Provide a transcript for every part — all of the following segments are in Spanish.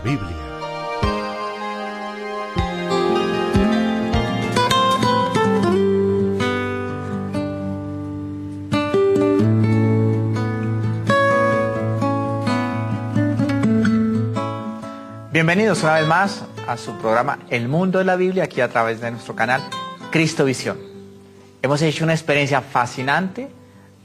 Biblia. Bienvenidos una vez más a su programa El Mundo de la Biblia, aquí a través de nuestro canal Cristo Visión. Hemos hecho una experiencia fascinante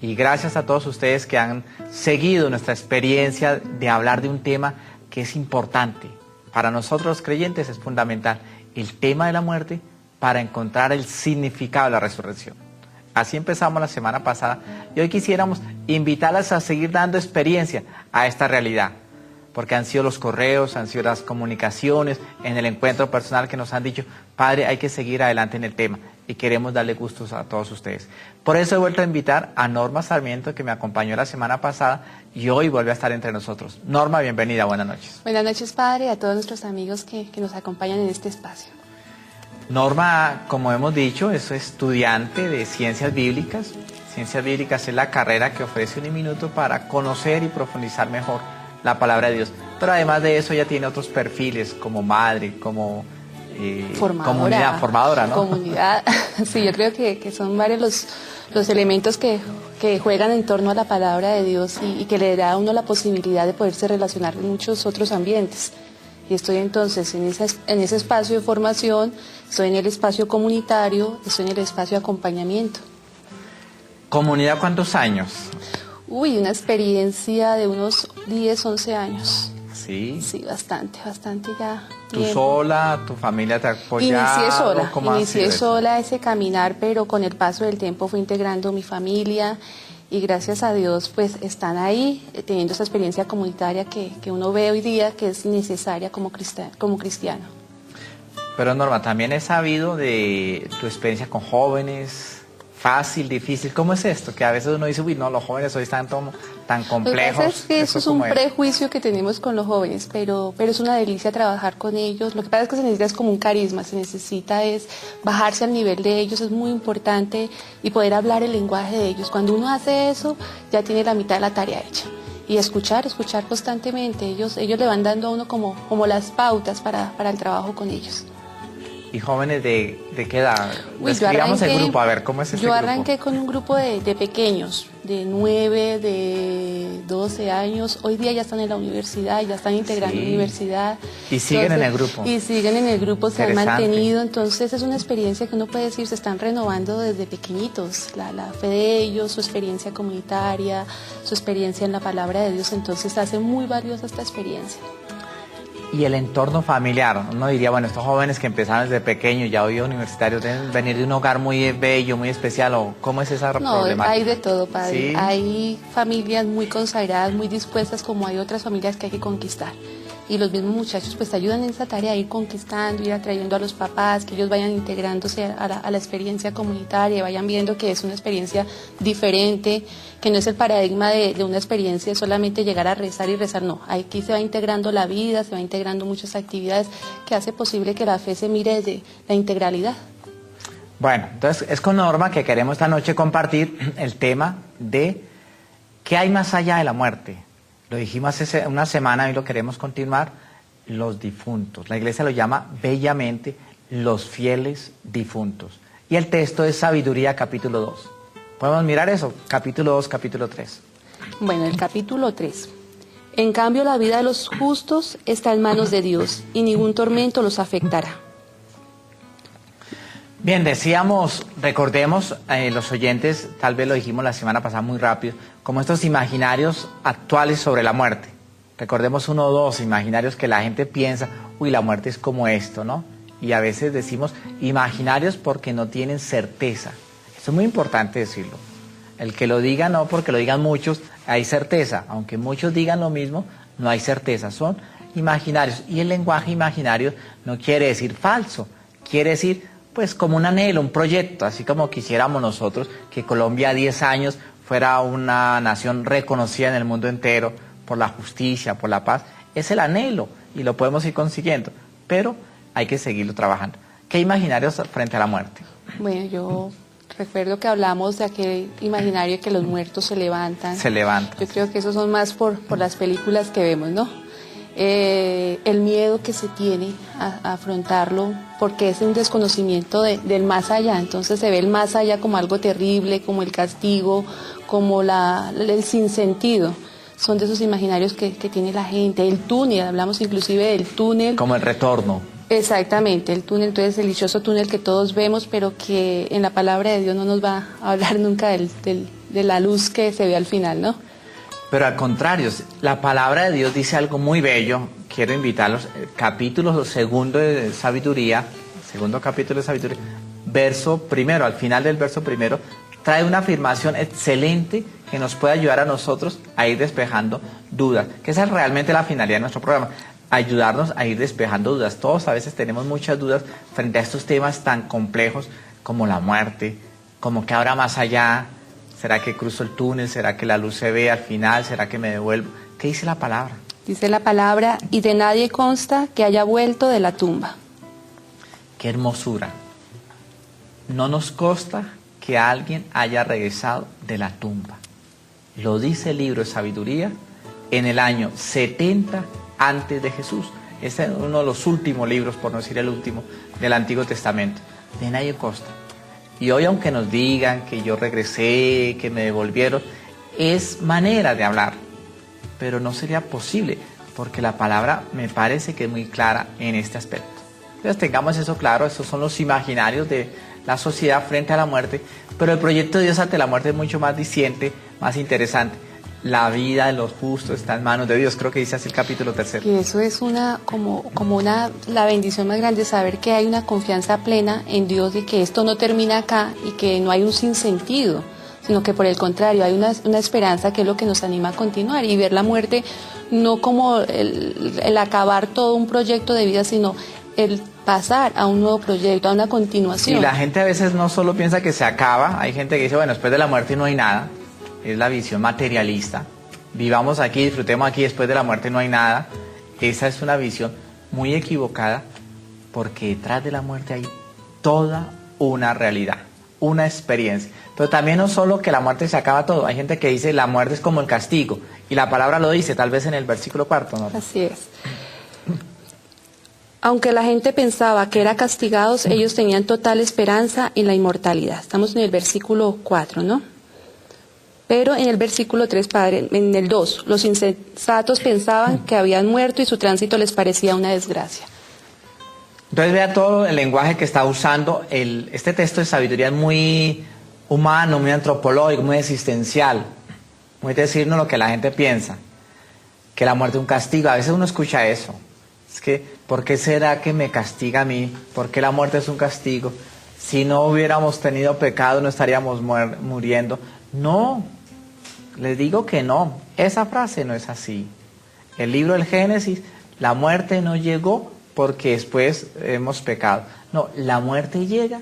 y gracias a todos ustedes que han seguido nuestra experiencia de hablar de un tema que es importante. Para nosotros los creyentes es fundamental el tema de la muerte para encontrar el significado de la resurrección. Así empezamos la semana pasada y hoy quisiéramos invitarlas a seguir dando experiencia a esta realidad. Porque han sido los correos, han sido las comunicaciones, en el encuentro personal que nos han dicho, Padre, hay que seguir adelante en el tema y queremos darle gustos a todos ustedes. Por eso he vuelto a invitar a Norma Sarmiento, que me acompañó la semana pasada y hoy vuelve a estar entre nosotros. Norma, bienvenida, buenas noches. Buenas noches, Padre, a todos nuestros amigos que nos acompañan en este espacio. Norma, como hemos dicho, es estudiante de Ciencias Bíblicas. Ciencias Bíblicas es la carrera que ofrece un minuto para conocer y profundizar mejor la palabra de Dios, pero además de eso ella tiene otros perfiles como madre, como comunidad formadora, ¿no? Comunidad, sí, yo creo que son varios los elementos que juegan en torno a la palabra de Dios y que le da a uno la posibilidad de poderse relacionar en muchos otros ambientes. Y estoy entonces en ese espacio de formación, estoy en el espacio comunitario, estoy en el espacio de acompañamiento. ¿Comunidad cuántos años? Uy, una experiencia de unos 10, 11 años. Sí. Sí, bastante ya. ¿Tú sola, tu familia te apoyó? Inicié sola ese caminar, pero con el paso del tiempo fui integrando mi familia y gracias a Dios pues están ahí teniendo esa experiencia comunitaria que uno ve hoy día que es necesaria como cristiano. Pero Norma, también he sabido de tu experiencia con jóvenes. Fácil, difícil, ¿cómo es esto? Que a veces uno dice, uy, no, los jóvenes hoy están tan complejos. Lo que pasa es que eso es un prejuicio que tenemos con los jóvenes, pero es una delicia trabajar con ellos. Lo que pasa es que se necesita es como un carisma, se necesita es bajarse al nivel de ellos, es muy importante y poder hablar el lenguaje de ellos. Cuando uno hace eso, ya tiene la mitad de la tarea hecha. Y escuchar constantemente, ellos le van dando a uno como las pautas para el trabajo con ellos. ¿Y jóvenes de qué edad? Describamos el grupo, a ver, ¿cómo es ese grupo? Yo arranqué con un grupo de pequeños, de 9, de 12 años. Hoy día ya están en la universidad, ya están integrando la universidad. Y siguen en el grupo. Y siguen en el grupo, se han mantenido. Entonces es una experiencia que uno puede decir, se están renovando desde pequeñitos. La fe de ellos, su experiencia comunitaria, su experiencia en la palabra de Dios. Entonces hace muy valiosa esta experiencia. Y el entorno familiar, uno diría, bueno, estos jóvenes que empezaron desde pequeños, ya hoy universitarios, deben venir de un hogar muy bello, muy especial, ¿o cómo es esa problemática? No, hay de todo, Padre. ¿Sí? Hay familias muy consagradas, muy dispuestas, como hay otras familias que hay que conquistar. Y los mismos muchachos pues ayudan en esa tarea, a ir conquistando, ir atrayendo a los papás, que ellos vayan integrándose a la experiencia comunitaria, vayan viendo que es una experiencia diferente, que no es el paradigma de una experiencia solamente llegar a rezar y rezar, no. Aquí se va integrando la vida, se va integrando muchas actividades que hace posible que la fe se mire desde la integralidad. Bueno, entonces es con Norma que queremos esta noche compartir el tema de qué hay más allá de la muerte. Lo dijimos hace una semana y lo queremos continuar, los difuntos. La iglesia lo llama bellamente los fieles difuntos. Y el texto es Sabiduría capítulo 2. ¿Podemos mirar eso? Capítulo 2, capítulo 3. Bueno, el capítulo 3. En cambio, la vida de los justos está en manos de Dios y ningún tormento los afectará. Bien, decíamos, recordemos, los oyentes, tal vez lo dijimos la semana pasada muy rápido, como estos imaginarios actuales sobre la muerte. Recordemos uno o dos imaginarios que la gente piensa, uy, la muerte es como esto, ¿no? Y a veces decimos imaginarios porque no tienen certeza. Eso es muy importante decirlo. El que lo diga no, porque lo digan muchos, hay certeza. Aunque muchos digan lo mismo, no hay certeza. Son imaginarios. Y el lenguaje imaginario no quiere decir falso, quiere decir pues como un anhelo, un proyecto, así como quisiéramos nosotros que Colombia a 10 años fuera una nación reconocida en el mundo entero por la justicia, por la paz. Es el anhelo y lo podemos ir consiguiendo, pero hay que seguirlo trabajando. ¿Qué imaginarios frente a la muerte? Bueno, yo recuerdo que hablamos de aquel imaginario que los muertos se levantan. Se levantan. Yo creo que esos son más por las películas que vemos, ¿no? el miedo que se tiene a afrontarlo, porque es un desconocimiento del más allá. Entonces se ve el más allá como algo terrible, como el castigo, como el sinsentido. Son de esos imaginarios que tiene la gente. El túnel, hablamos inclusive del túnel. Como el retorno. Exactamente, el túnel, entonces el dichoso túnel que todos vemos, pero que en la palabra de Dios no nos va a hablar nunca de la luz que se ve al final, ¿no? Pero al contrario, la palabra de Dios dice algo muy bello. Quiero invitarlos, capítulo segundo de Sabiduría, segundo capítulo de Sabiduría, verso primero, al final del verso primero, trae una afirmación excelente que nos puede ayudar a nosotros a ir despejando dudas, que esa es realmente la finalidad de nuestro programa, ayudarnos a ir despejando dudas. Todos a veces tenemos muchas dudas frente a estos temas tan complejos como la muerte, como que habrá más allá. ¿Será que cruzo el túnel? ¿Será que la luz se ve al final? ¿Será que me devuelvo? ¿Qué dice la palabra? Dice la palabra, y de nadie consta que haya vuelto de la tumba. ¡Qué hermosura! No nos consta que alguien haya regresado de la tumba. Lo dice el libro de Sabiduría en el año 70 antes de Jesús. Este es uno de los últimos libros, por no decir el último, del Antiguo Testamento. De nadie consta. Y hoy, aunque nos digan que yo regresé, que me devolvieron, es manera de hablar, pero no sería posible, porque la palabra me parece que es muy clara en este aspecto. Entonces tengamos eso claro, esos son los imaginarios de la sociedad frente a la muerte, pero el proyecto de Dios ante la muerte es mucho más diciente, más interesante. La vida de los justos está en manos de Dios, creo que dice así el capítulo 3. Y eso es la bendición más grande, saber que hay una confianza plena en Dios de que esto no termina acá y que no hay un sinsentido, sino que por el contrario hay una esperanza que es lo que nos anima a continuar y ver la muerte no como el acabar todo un proyecto de vida, sino el pasar a un nuevo proyecto, a una continuación. Y la gente a veces no solo piensa que se acaba, hay gente que dice, bueno, después de la muerte no hay nada. Es la visión materialista. Vivamos aquí, disfrutemos aquí, después de la muerte no hay nada. Esa es una visión muy equivocada, porque detrás de la muerte hay toda una realidad, una experiencia. Pero también no solo que la muerte se acaba todo, hay gente que dice la muerte es como el castigo, y la palabra lo dice, tal vez en el versículo 4, ¿no? Así es. Aunque la gente pensaba que eran castigados, ellos tenían total esperanza en la inmortalidad. Estamos en el versículo 4, ¿no? Pero en el versículo 3, Padre, en el 2, los insensatos pensaban que habían muerto y su tránsito les parecía una desgracia. Entonces vea todo el lenguaje que está usando. Este texto de Sabiduría es muy humano, muy antropológico, muy existencial. Muy decirnos lo que la gente piensa. Que la muerte es un castigo. A veces uno escucha eso. Es que, ¿por qué será que me castiga a mí? ¿Por qué la muerte es un castigo? Si no hubiéramos tenido pecado no estaríamos muriendo. No. Les digo que no, esa frase no es así. El libro del Génesis, la muerte no llegó porque después hemos pecado. No, la muerte llega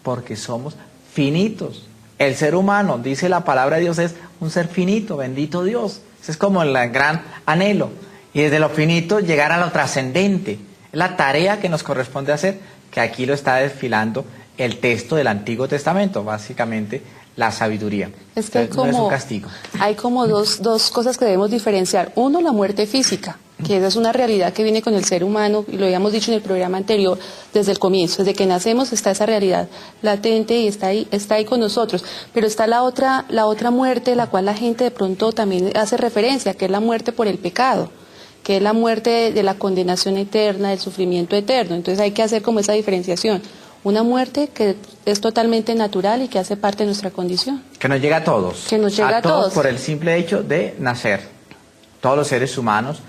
porque somos finitos. El ser humano, dice la palabra de Dios, es un ser finito, bendito Dios. Ese es como el gran anhelo. Y desde lo finito llegar a lo trascendente. Es la tarea que nos corresponde hacer, que aquí lo está desfilando el texto del Antiguo Testamento, básicamente la sabiduría. Es que no es un castigo. Hay como dos cosas que debemos diferenciar. Uno, la muerte física, que esa es una realidad que viene con el ser humano, y lo habíamos dicho en el programa anterior, desde el comienzo, desde que nacemos está esa realidad latente y está ahí con nosotros. Pero está la otra muerte, la cual la gente de pronto también hace referencia, que es la muerte por el pecado, que es la muerte de la condenación eterna, del sufrimiento eterno. Entonces hay que hacer como esa diferenciación. Una muerte que es totalmente natural y que hace parte de nuestra condición. Que nos llega a todos. Que nos llega a todos. Por el simple hecho de nacer. Todos los seres humanos,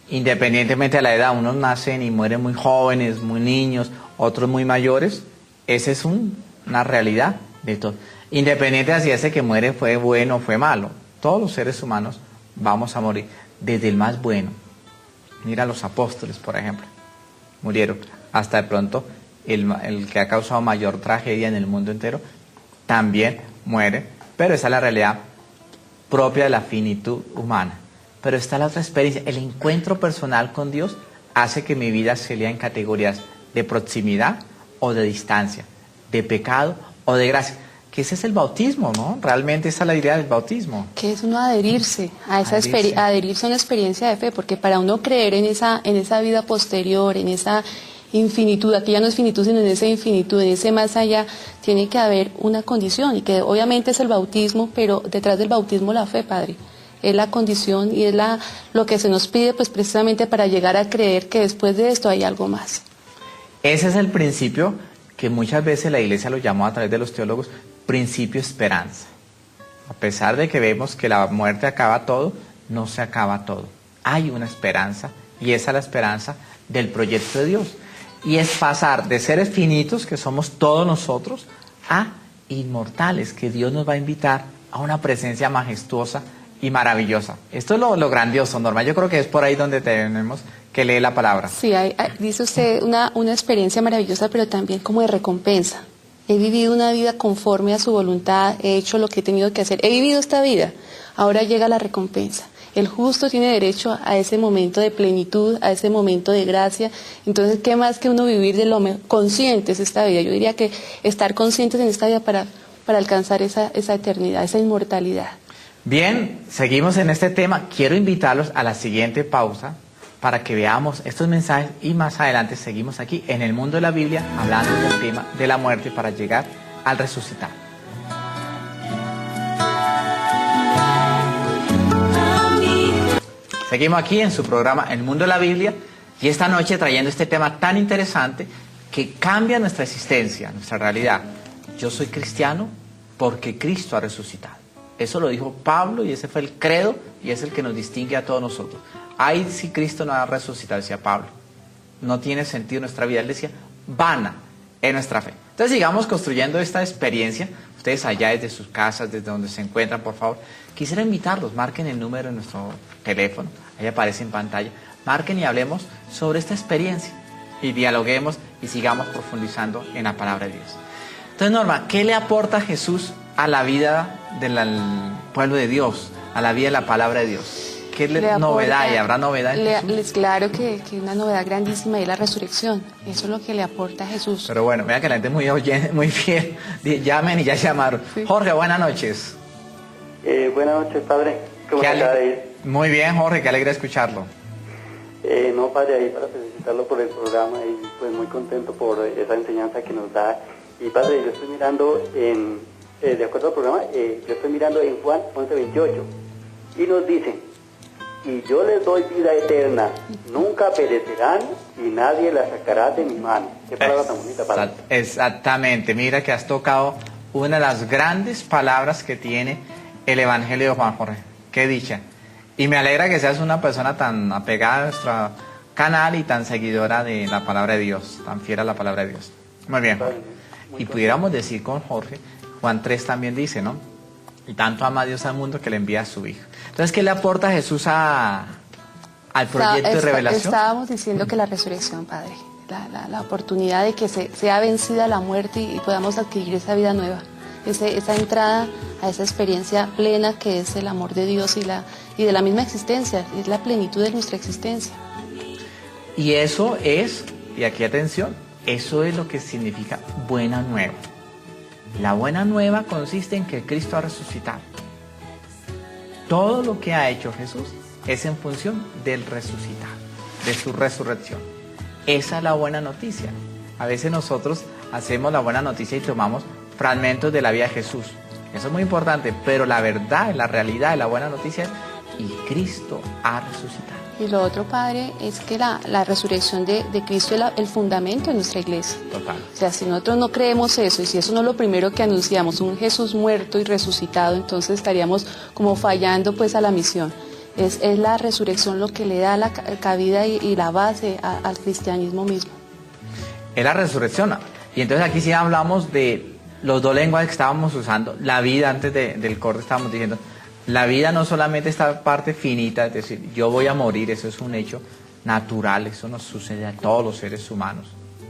independientemente de la edad, unos nacen y mueren muy jóvenes, muy niños, otros muy mayores. Esa es una realidad de todo. Independiente de si ese que muere fue bueno o fue malo. Todos los seres humanos vamos a morir. Desde el más bueno. Mira los apóstoles, por ejemplo. Murieron. Hasta de pronto el que ha causado mayor tragedia en el mundo entero también muere, pero esa es la realidad propia de la finitud humana. Pero está la otra experiencia, el encuentro personal con Dios hace que mi vida se lea en categorías de proximidad o de distancia, de pecado o de gracia. que ese es el bautismo, ¿no? Realmente esa es la idea del bautismo. Que es uno adherirse a esa Adherirse. adherirse a una experiencia de fe, porque para uno creer en esa vida posterior, en esa infinitud, aquí ya no es finitud, sino en esa infinitud, en ese más allá, tiene que haber una condición, y que obviamente es el bautismo, pero detrás del bautismo la fe, Padre. Es la condición y es lo que se nos pide, pues precisamente para llegar a creer que después de esto hay algo más. Ese es el principio que muchas veces la iglesia lo llamó a través de los teólogos principio esperanza. A pesar de que vemos que la muerte acaba todo, no se acaba todo. Hay una esperanza, y esa es la esperanza del proyecto de Dios. Y es pasar de seres finitos, que somos todos nosotros, a inmortales, que Dios nos va a invitar a una presencia majestuosa y maravillosa. Esto es lo grandioso, Norma. Yo creo que es por ahí donde tenemos que leer la palabra. Sí, dice usted una experiencia maravillosa, pero también como de recompensa. He vivido una vida conforme a su voluntad, he hecho lo que he tenido que hacer, he vivido esta vida, ahora llega la recompensa. El justo tiene derecho a ese momento de plenitud, a ese momento de gracia. Entonces, ¿qué más que uno vivir de conscientes esta vida? Yo diría que estar conscientes en esta vida para alcanzar esa eternidad, esa inmortalidad. Bien, seguimos en este tema. Quiero invitarlos a la siguiente pausa para que veamos estos mensajes, y más adelante seguimos aquí en el mundo de la Biblia hablando del tema de la muerte para llegar al resucitar. Seguimos aquí en su programa El Mundo de la Biblia, y esta noche trayendo este tema tan interesante que cambia nuestra existencia, nuestra realidad. Yo soy cristiano porque Cristo ha resucitado. Eso lo dijo Pablo, y ese fue el credo, y es el que nos distingue a todos nosotros. Ay, si Cristo no ha resucitado, decía Pablo, no tiene sentido nuestra vida. Él decía, vana es nuestra fe. Entonces sigamos construyendo esta experiencia. Ustedes allá desde sus casas, desde donde se encuentran, por favor, quisiera invitarlos, marquen el número de nuestro teléfono, ahí aparece en pantalla, marquen y hablemos sobre esta experiencia, y dialoguemos y sigamos profundizando en la palabra de Dios. Entonces, Norma, ¿qué le aporta Jesús a la vida del pueblo de Dios, a la vida de la palabra de Dios? ¿Qué novedad hay? ¿Habrá novedad en Jesús? Claro que una novedad grandísima es la resurrección. Eso es lo que le aporta a Jesús. Pero bueno, mira que la gente es muy fiel. Llamen y ya llamaron. Sí. Jorge, buenas noches. Buenas noches, padre. ¿Cómo está ahí? Muy bien, Jorge, qué alegre escucharlo. No, padre, ahí para felicitarlo por el programa, y pues muy contento por esa enseñanza que nos da. Y padre, yo estoy mirando de acuerdo al programa, yo estoy mirando en Juan 11:28, y nos dice: y yo les doy vida eterna, nunca perecerán, y nadie la sacará de mi mano. Qué palabra tan bonita, padre. Exactamente, mira que has tocado una de las grandes palabras que tiene el Evangelio de Juan, Jorge. Qué dicha. Y me alegra que seas una persona tan apegada a nuestro canal y tan seguidora de la palabra de Dios, tan fiel a la palabra de Dios. Muy bien, Jorge. Y pudiéramos decir con Jorge, Juan 3 también dice, ¿no? Y tanto ama a Dios al mundo que le envía a su Hijo. Entonces, ¿qué le aporta Jesús al proyecto de revelación? Estábamos diciendo que la resurrección, Padre, la oportunidad de que sea vencida la muerte y podamos adquirir esa vida nueva, esa entrada a esa experiencia plena que es el amor de Dios y de la misma existencia, es la plenitud de nuestra existencia. Y eso es, y aquí atención, eso es lo que significa buena nueva. La buena nueva consiste en que Cristo ha resucitado. Todo lo que ha hecho Jesús es en función del resucitado, de su resurrección. Esa es la buena noticia. A veces nosotros hacemos la buena noticia y tomamos fragmentos de la vida de Jesús. Eso es muy importante, pero la verdad, la realidad de la buena noticia es y Cristo ha resucitado. Y lo otro, Padre, es que la resurrección de Cristo es el fundamento de nuestra iglesia. Total. O sea, si nosotros no creemos eso, y si eso no es lo primero que anunciamos, un Jesús muerto y resucitado, entonces estaríamos como fallando pues a la misión. Es la resurrección lo que le da la cabida y la base al cristianismo mismo. Es la resurrección. Y entonces aquí sí hablamos de los dos lenguajes que estábamos usando. La vida, antes del corte estábamos diciendo, la vida no solamente esta parte finita, es decir, yo voy a morir, eso es un hecho natural, eso nos sucede a todos los seres humanos.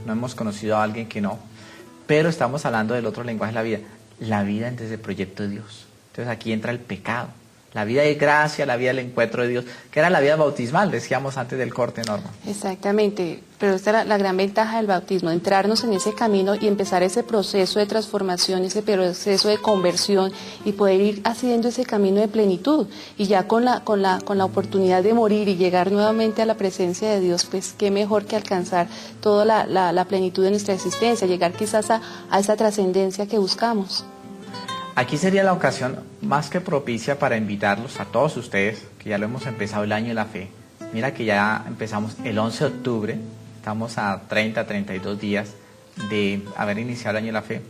No hemos conocido a alguien que no. Pero estamos hablando del otro lenguaje de la vida. La vida desde el proyecto de Dios. Entonces aquí entra el pecado. La vida de gracia, la vida del encuentro de Dios, que era la vida bautismal, decíamos antes del corte, Norma. Exactamente, pero esta era la gran ventaja del bautismo, entrarnos en ese camino y empezar ese proceso de transformación, ese proceso de conversión y poder ir haciendo ese camino de plenitud. Y ya con la oportunidad de morir y llegar nuevamente a la presencia de Dios, pues qué mejor que alcanzar toda la plenitud de nuestra existencia, llegar quizás a esa trascendencia que buscamos. Aquí sería la ocasión más que propicia para invitarlos a todos ustedes, que ya lo hemos empezado el año de la fe. Mira que ya empezamos el 11 de octubre, estamos a 32 días de haber iniciado el año de la fe,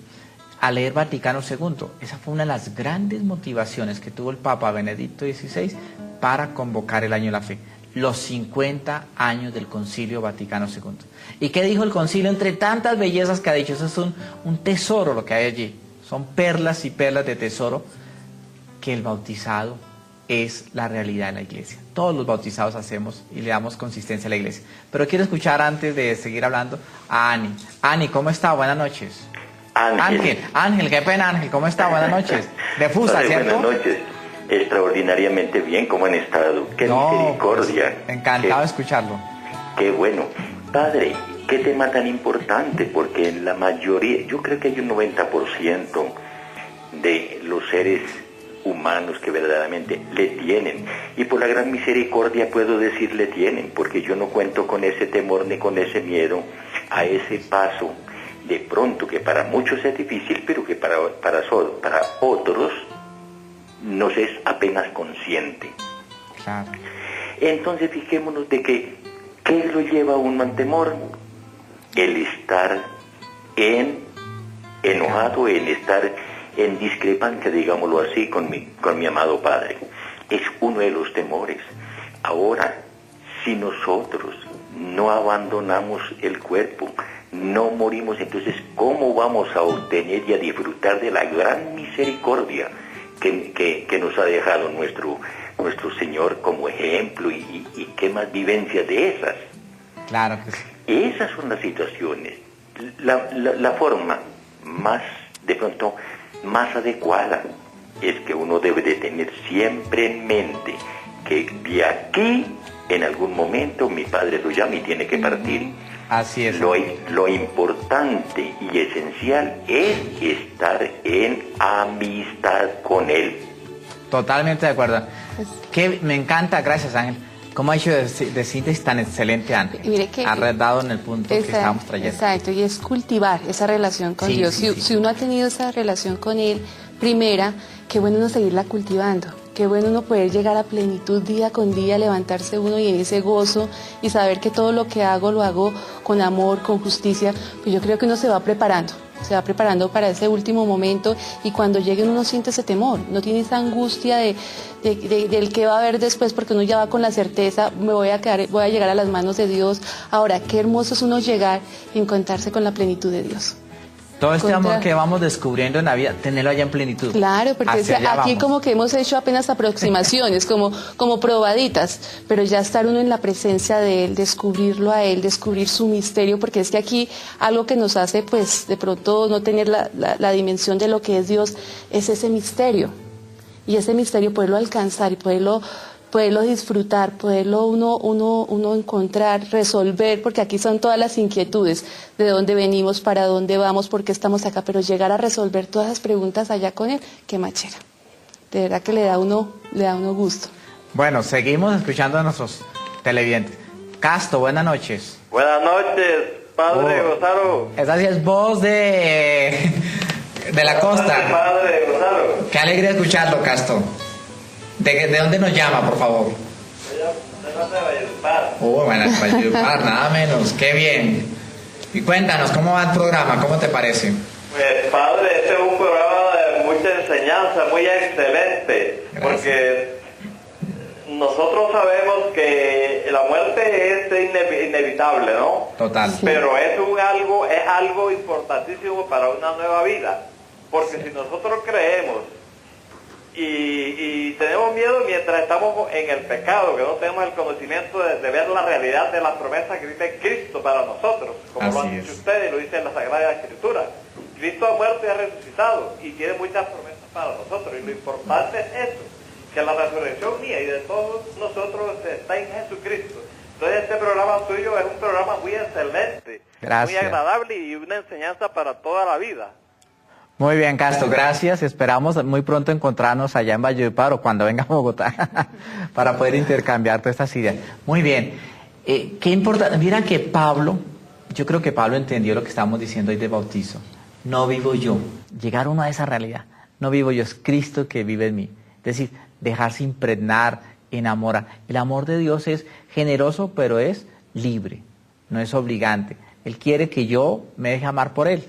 a leer Vaticano II. Esa fue una de las grandes motivaciones que tuvo el Papa Benedicto XVI para convocar el año de la fe. Los 50 años del Concilio Vaticano II. ¿Y qué dijo el concilio? Entre tantas bellezas que ha dicho, eso es un tesoro lo que hay allí. Son perlas y perlas de tesoro, que el bautizado es la realidad de la iglesia. Todos los bautizados hacemos y le damos consistencia a la iglesia. Pero quiero escuchar, antes de seguir hablando, a Ani. Ani, ¿cómo está? Buenas noches. Ángel, qué pena, Ángel, ¿cómo está? Buenas noches. De Fusa, Padre, ¿cierto? buenas noches. Extraordinariamente bien, ¿cómo han estado? ¡Qué misericordia! Pues, encantado de escucharlo. ¡Qué bueno! Padre, qué tema tan importante, porque en la mayoría, yo creo que hay un 90% de los seres humanos que verdaderamente le tienen, y por la gran misericordia puedo decir le tienen, porque yo no cuento con ese temor ni con ese miedo a ese paso, de pronto, que para muchos es difícil, pero que para otros nos es apenas consciente. Claro. Entonces fijémonos de que, ¿qué lo lleva a uno al temor? El estar enojado, el estar en discrepancia, digámoslo así, con mi amado Padre. Es uno de los temores. Ahora, si nosotros no abandonamos el cuerpo, no morimos, entonces, ¿cómo vamos a obtener y a disfrutar de la gran misericordia que nos ha dejado nuestro Señor como ejemplo, y qué más vivencias de esas? Claro que sí. Esas son las situaciones. La forma más, de pronto, más adecuada es que uno debe de tener siempre en mente que de aquí, en algún momento, mi Padre lo llama y tiene que partir. Así es. Lo importante y esencial es estar en amistad con Él. Totalmente de acuerdo. Que me encanta, gracias, Ángel. ¿Cómo ha hecho de síntesis tan excelente, Ángel? Mire que ha dado en el punto que estábamos trayendo. Exacto, y es cultivar esa relación con Dios. Sí. Si uno ha tenido esa relación con Él, primera, qué bueno uno seguirla cultivando. Qué bueno uno poder llegar a plenitud día con día, levantarse uno y en ese gozo y saber que todo lo que hago lo hago con amor, con justicia. Pues yo creo que uno se va preparando para ese último momento, y cuando llegue uno no siente ese temor, no tiene esa angustia del que va a haber después, porque uno ya va con la certeza, voy a llegar a las manos de Dios. Ahora, qué hermoso es uno llegar y encontrarse con la plenitud de Dios. Todo este amor que vamos descubriendo en la vida, tenerlo allá en plenitud. Claro, porque aquí vamos. Como que hemos hecho apenas aproximaciones, como probaditas, pero ya estar uno en la presencia de Él, descubrirlo a Él, descubrir su misterio, porque es que aquí algo que nos hace, pues, de pronto no tener la dimensión de lo que es Dios, es ese misterio. Y ese misterio poderlo alcanzar y poderlo disfrutar, poderlo uno encontrar, resolver, porque aquí son todas las inquietudes, de dónde venimos, para dónde vamos, por qué estamos acá, pero llegar a resolver todas las preguntas allá con Él, qué machera. De verdad que le da a uno gusto. Bueno, seguimos escuchando a nuestros televidentes. Casto, buenas noches. Buenas noches, Padre Gonzalo. Esa sí es voz de la costa. Padre Gonzalo. Qué alegría escucharlo, Casto. ¿De dónde nos llama, por favor? Bueno, Valledupar, nada menos, qué bien. Y cuéntanos, ¿cómo va el programa? ¿Cómo te parece? Pues, Padre, este es un programa de mucha enseñanza, muy excelente. Gracias. Porque nosotros sabemos que la muerte es inevitable, ¿no? Total. Sí. Pero es algo importantísimo para una nueva vida. Porque si nosotros creemos y tenemos miedo mientras estamos en el pecado, que no tenemos el conocimiento de ver la realidad de las promesas que dice Cristo para nosotros, como lo han dicho ustedes y lo dice en la Sagrada Escritura. Cristo ha muerto y ha resucitado y tiene muchas promesas para nosotros, y lo importante es eso, que la resurrección mía y de todos nosotros está en Jesucristo. Entonces este programa suyo es un programa muy excelente, Gracias. muy agradable y una enseñanza para toda la vida. Muy bien, Castro, gracias. Esperamos muy pronto encontrarnos allá en Valledupar o cuando venga a Bogotá para poder intercambiar todas estas ideas. Muy bien. Qué importante. Mira que Pablo, yo creo que Pablo entendió lo que estamos diciendo hoy de bautizo. No vivo yo. Llegar uno a esa realidad. No vivo yo, es Cristo que vive en mí. Es decir, dejarse impregnar, enamorar. El amor de Dios es generoso, pero es libre, no es obligante. Él quiere que yo me deje amar por Él.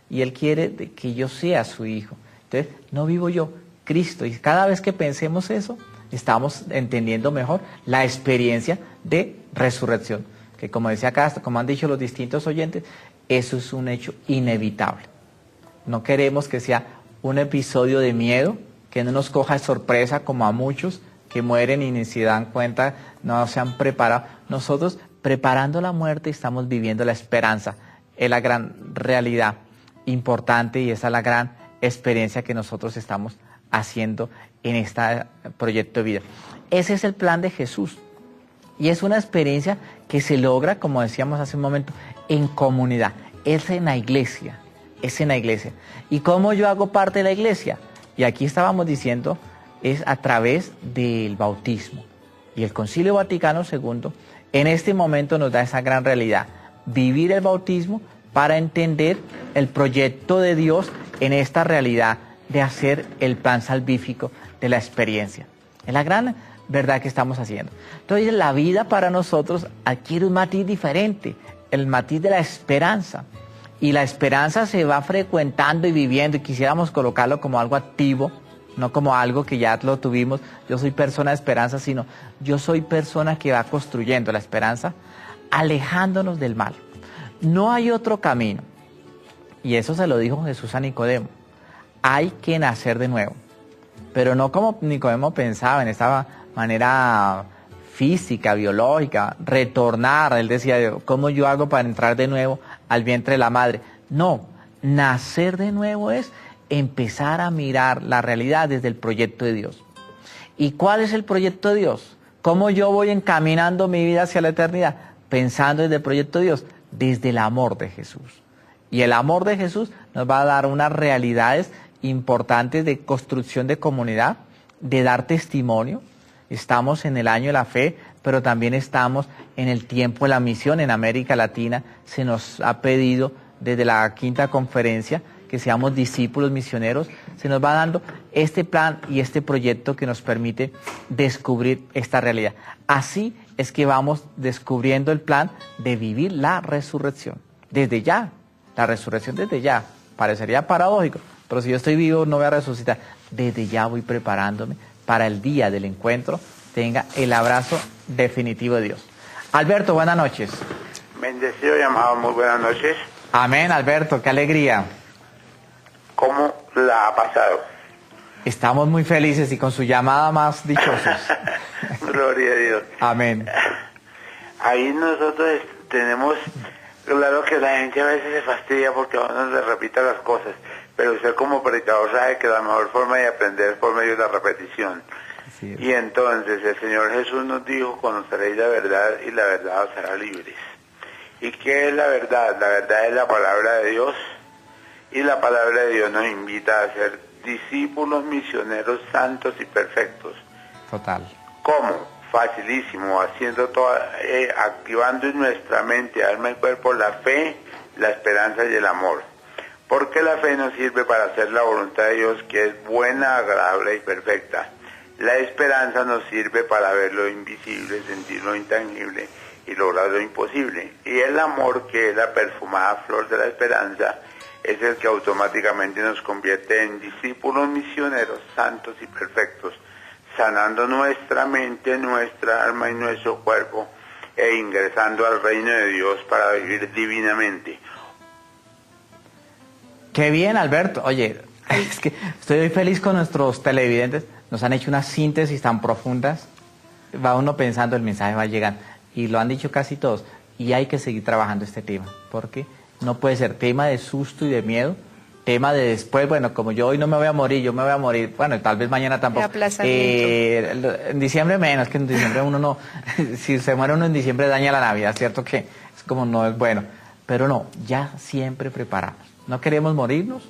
Y Él quiere que yo sea su hijo. Entonces, no vivo yo, Cristo. Y cada vez que pensemos eso, estamos entendiendo mejor la experiencia de resurrección. Que como decía acá, como han dicho los distintos oyentes, eso es un hecho inevitable. No queremos que sea un episodio de miedo, que no nos coja de sorpresa como a muchos que mueren y ni se dan cuenta, no se han preparado. Nosotros, preparando la muerte, estamos viviendo la esperanza. Es la gran realidad importante y esa es la gran experiencia que nosotros estamos haciendo en este proyecto de vida. Ese es el plan de Jesús y es una experiencia que se logra, como decíamos hace un momento, en comunidad, es en la iglesia, es en la iglesia. ¿Y cómo yo hago parte de la iglesia? Y aquí estábamos diciendo, es a través del bautismo. Y el Concilio Vaticano II en este momento nos da esa gran realidad, vivir el bautismo para entender el proyecto de Dios en esta realidad de hacer el plan salvífico de la experiencia. Es la gran verdad que estamos haciendo. Entonces la vida para nosotros adquiere un matiz diferente, el matiz de la esperanza. Y la esperanza se va frecuentando y viviendo, y quisiéramos colocarlo como algo activo, no como algo que ya lo tuvimos, yo soy persona de esperanza, sino yo soy persona que va construyendo la esperanza, alejándonos del mal. No hay otro camino. Y eso se lo dijo Jesús a Nicodemo. Hay que nacer de nuevo. Pero no como Nicodemo pensaba, en esta manera física, biológica, retornar. Él decía, ¿cómo yo hago para entrar de nuevo al vientre de la madre? No, nacer de nuevo es empezar a mirar la realidad desde el proyecto de Dios. ¿Y cuál es el proyecto de Dios? ¿Cómo yo voy encaminando mi vida hacia la eternidad? Pensando desde el proyecto de Dios, desde el amor de Jesús. Y el amor de Jesús nos va a dar unas realidades importantes de construcción de comunidad, de dar testimonio. Estamos en el año de la fe, pero también estamos en el tiempo de la misión. En América Latina se nos ha pedido desde la quinta conferencia que seamos discípulos misioneros. Se nos va dando este plan y este proyecto que nos permite descubrir esta realidad. Así es que vamos descubriendo el plan de vivir la resurrección. Desde ya, la resurrección desde ya. Parecería paradójico, pero si yo estoy vivo no voy a resucitar. Desde ya voy preparándome para el día del encuentro, tenga el abrazo definitivo de Dios. Alberto, buenas noches. Bendecido llamado, muy buenas noches. Amén, Alberto, qué alegría. ¿Cómo la ha pasado? Estamos muy felices y con su llamada más dichosos. Gloria a Dios. Amén. Ahí nosotros tenemos, claro que la gente a veces se fastidia porque a uno le repita las cosas, pero usted como predicador sabe que la mejor forma de aprender es por medio de la repetición. Sí. Y entonces el Señor Jesús nos dijo, conoceréis la verdad y la verdad os hará libres. ¿Y qué es la verdad? La verdad es la palabra de Dios. Y la palabra de Dios nos invita a ser discípulos misioneros santos y perfectos. Total. ¿Cómo? Facilísimo, activando en nuestra mente, alma y cuerpo la fe, la esperanza y el amor. Porque la fe nos sirve para hacer la voluntad de Dios, que es buena, agradable y perfecta. La esperanza nos sirve para ver lo invisible, sentir lo intangible y lograr lo imposible. Y el amor, que es la perfumada flor de la esperanza, es el que automáticamente nos convierte en discípulos misioneros santos y perfectos, sanando nuestra mente, nuestra alma y nuestro cuerpo, e ingresando al reino de Dios para vivir divinamente. Qué bien, Alberto. Oye, es que estoy muy feliz con nuestros televidentes. Nos han hecho unas síntesis tan profundas. Va uno pensando, el mensaje va a llegar. Y lo han dicho casi todos. Y hay que seguir trabajando este tema, porque no puede ser tema de susto y de miedo tema de después, bueno, como yo hoy no me voy a morir, yo me voy a morir, bueno, tal vez mañana tampoco. En diciembre menos, que en diciembre uno no, si se muere uno en diciembre daña la Navidad, ¿cierto? Que es como no es bueno. Pero no, ya siempre prepararnos. No queremos morirnos,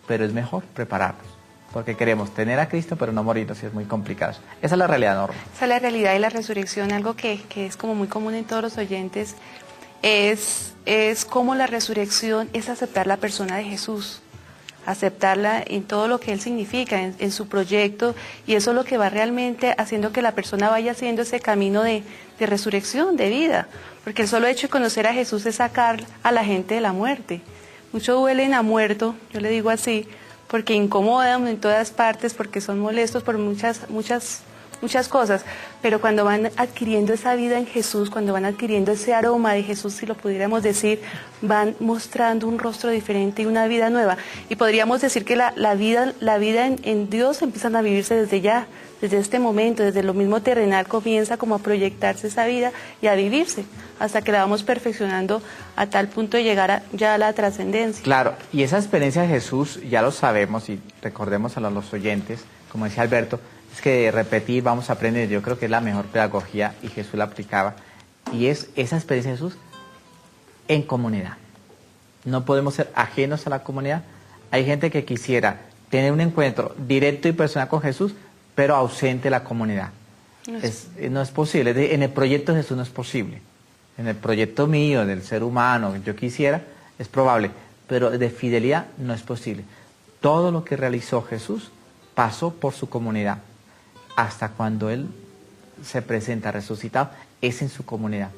pero es mejor prepararnos. Porque queremos tener a Cristo, pero no morirnos, y es muy complicado. Esa es la realidad, Norma. Esa es la realidad y la resurrección, algo que es como muy común en todos los oyentes, es como la resurrección es aceptar la persona de Jesús, aceptarla en todo lo que Él significa, en su proyecto, y eso es lo que va realmente haciendo que la persona vaya haciendo ese camino de resurrección, de vida, porque el solo hecho de conocer a Jesús es sacar a la gente de la muerte. Muchos huelen a muerto, yo le digo así, porque incomodan en todas partes, porque son molestos por muchas cosas, pero cuando van adquiriendo esa vida en Jesús, cuando van adquiriendo ese aroma de Jesús, si lo pudiéramos decir, van mostrando un rostro diferente y una vida nueva. Y podríamos decir que la vida en Dios empiezan a vivirse desde ya, desde este momento, desde lo mismo terrenal comienza como a proyectarse esa vida y a vivirse, hasta que la vamos perfeccionando a tal punto de llegar ya a la trascendencia. Claro, y esa experiencia de Jesús ya lo sabemos y recordemos a los oyentes, como decía Alberto, es que repetir, vamos a aprender, yo creo que es la mejor pedagogía y Jesús la aplicaba, y es esa experiencia de Jesús en comunidad. No podemos ser ajenos a la comunidad. Hay gente que quisiera tener un encuentro directo y personal con Jesús, pero ausente de la comunidad. No es posible, en el proyecto de Jesús no es posible. En el proyecto mío, del ser humano, yo quisiera, es probable, pero de fidelidad no es posible. Todo lo que realizó Jesús pasó por su comunidad. Hasta cuando Él se presenta resucitado, es en su comunidad.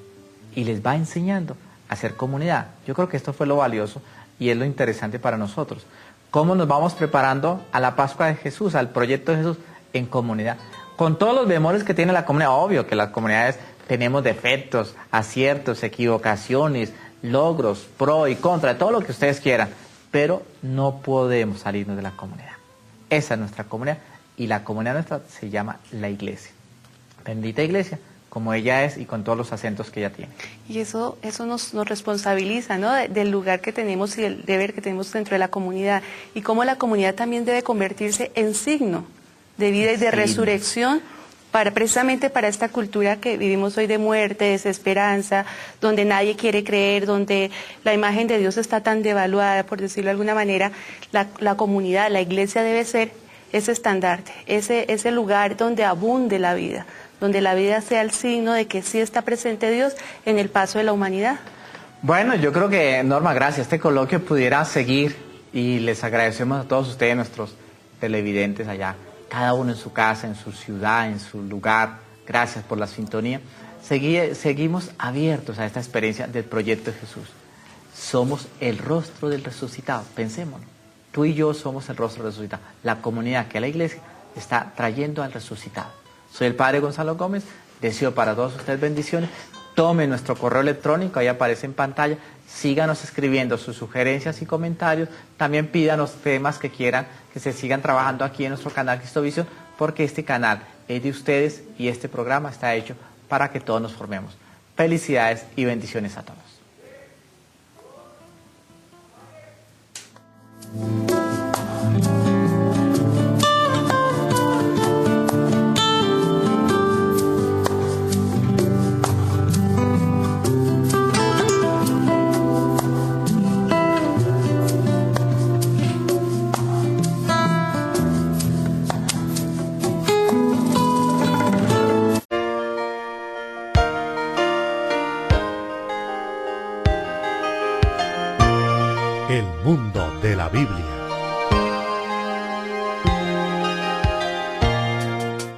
Y les va enseñando a hacer comunidad. Yo creo que esto fue lo valioso y es lo interesante para nosotros. ¿Cómo nos vamos preparando a la Pascua de Jesús, al proyecto de Jesús en comunidad? Con todos los bemoles que tiene la comunidad. Obvio que las comunidades tenemos defectos, aciertos, equivocaciones, logros, pro y contra, todo lo que ustedes quieran. Pero no podemos salirnos de la comunidad. Esa es nuestra comunidad. Y la comunidad nuestra se llama la iglesia. Bendita iglesia, como ella es y con todos los acentos que ella tiene. Y eso nos responsabiliza, ¿no? Del lugar que tenemos y del deber que tenemos dentro de la comunidad. Y cómo la comunidad también debe convertirse en signo de vida y de resurrección precisamente para esta cultura que vivimos hoy de muerte, desesperanza, donde nadie quiere creer, donde la imagen de Dios está tan devaluada, por decirlo de alguna manera. La comunidad, la iglesia debe ser ese estandarte, ese lugar donde abunde la vida, donde la vida sea el signo de que sí está presente Dios en el paso de la humanidad. Bueno, yo creo que, Norma, gracias. Este coloquio pudiera seguir y les agradecemos a todos ustedes, nuestros televidentes allá, cada uno en su casa, en su ciudad, en su lugar. Gracias por la sintonía. Seguimos abiertos a esta experiencia del proyecto de Jesús. Somos el rostro del resucitado, pensémoslo. Tú y yo somos el rostro del resucitado. La comunidad que la iglesia está trayendo al resucitado. Soy el Padre Gonzalo Gómez. Deseo para todos ustedes bendiciones. Tome nuestro correo electrónico, ahí aparece en pantalla. Síganos escribiendo sus sugerencias y comentarios. También pídanos temas que quieran que se sigan trabajando aquí en nuestro canal Cristovisión, porque este canal es de ustedes y este programa está hecho para que todos nos formemos. Felicidades y bendiciones a todos. El mundo de la Biblia.